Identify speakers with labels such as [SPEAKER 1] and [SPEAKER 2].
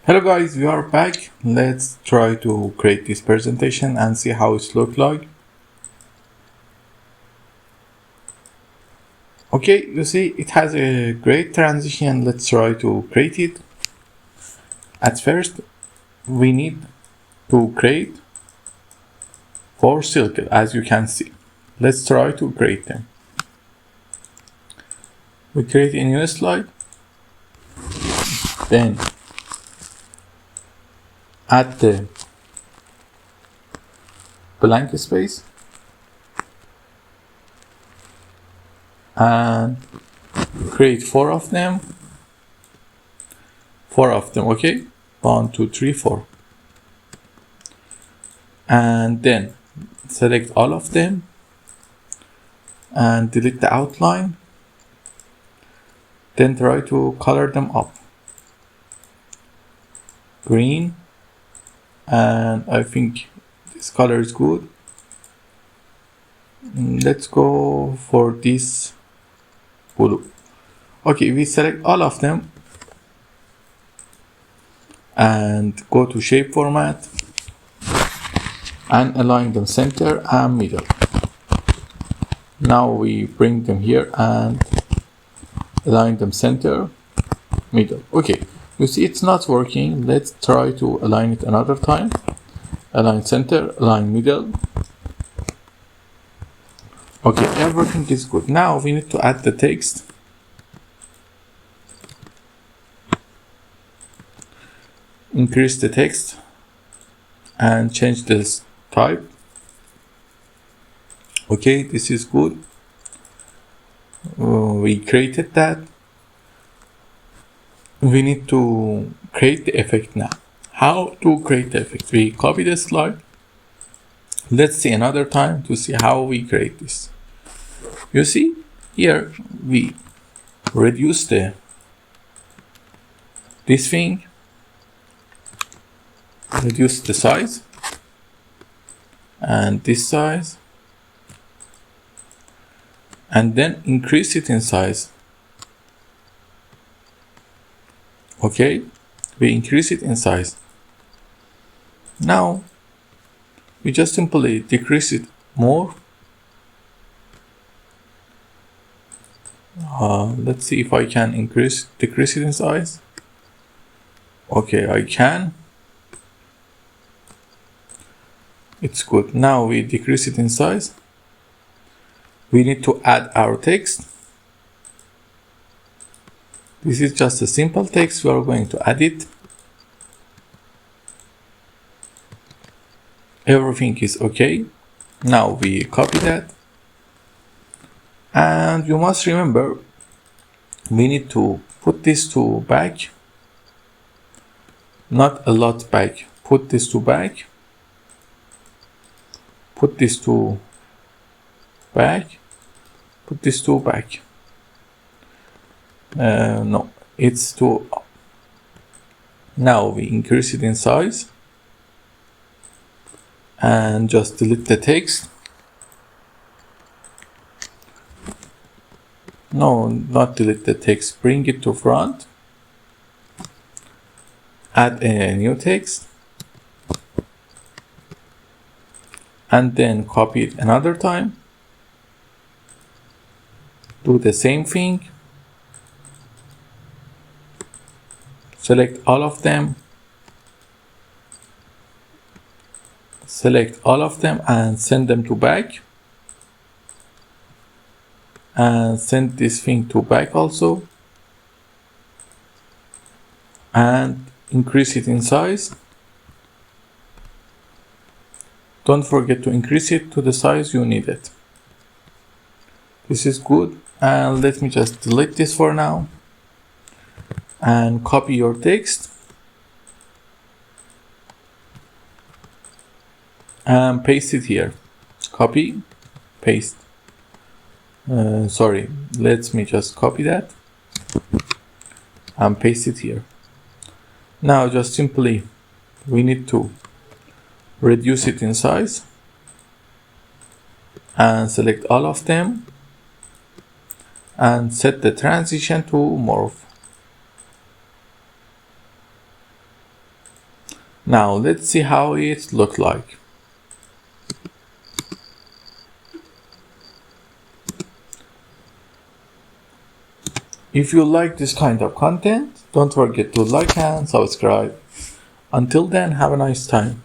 [SPEAKER 1] Hello guys, we are back. Let's try to create this presentation and see how it looks like. Okay, you see it has a great transition. Let's try to create it. At first, we need to create 4 circles as you can see. Let's try to create them. We create a new slide. Then add the blank space and create 4 of them. 4 of them, okay? 1, 2, 3, 4. And then select all of them and delete the outline. Then try to color them up. Green, and I think this color is good. Let's go for this blue. Okay, we select all of them and go to shape format and align them center and middle. Now we bring them here and align them center, middle. Okay, you see it's not working. Let's try to align it another time. Align center, align middle. Okay, everything is good. Now we need to add the text. Increase the text and change this type. Okay, this is good. We created that. We need to create the effect now. How to create the effect? We copy the slide. Let's see another time to see how we create this. You see here we reduce this thing, reduce the size and this size, and then increase it in size. Okay, we increase it in size. Now we just simply decrease it more. Let's see if I can decrease it in size. Okay, I can. It's good. Now we decrease it in size. We need to add our text. This is just a simple text. We are going to add it. Everything is okay. Now we copy that. And you must remember, we need to put this to back. Not a lot back. Put this to back. Put this to back. Put this to back. No, it's too up. Now we increase it in size and just delete the text. No, not delete the text, bring it to front. Add a new text and then copy it another time. Do the same thing. Select all of them. Select all of them and send them to back. And send this thing to back also. And increase it in size. Don't forget to increase it to the size you need it. This is good. And let me just delete this for now. And copy your text. And paste it here. Copy, paste. Sorry, let me just copy that and paste it here. Now just simply we need to reduce it in size and select all of them and set the transition to morph. Now let's see how it looked like. If you like this kind of content, don't forget to like and subscribe. Until then, have a nice time.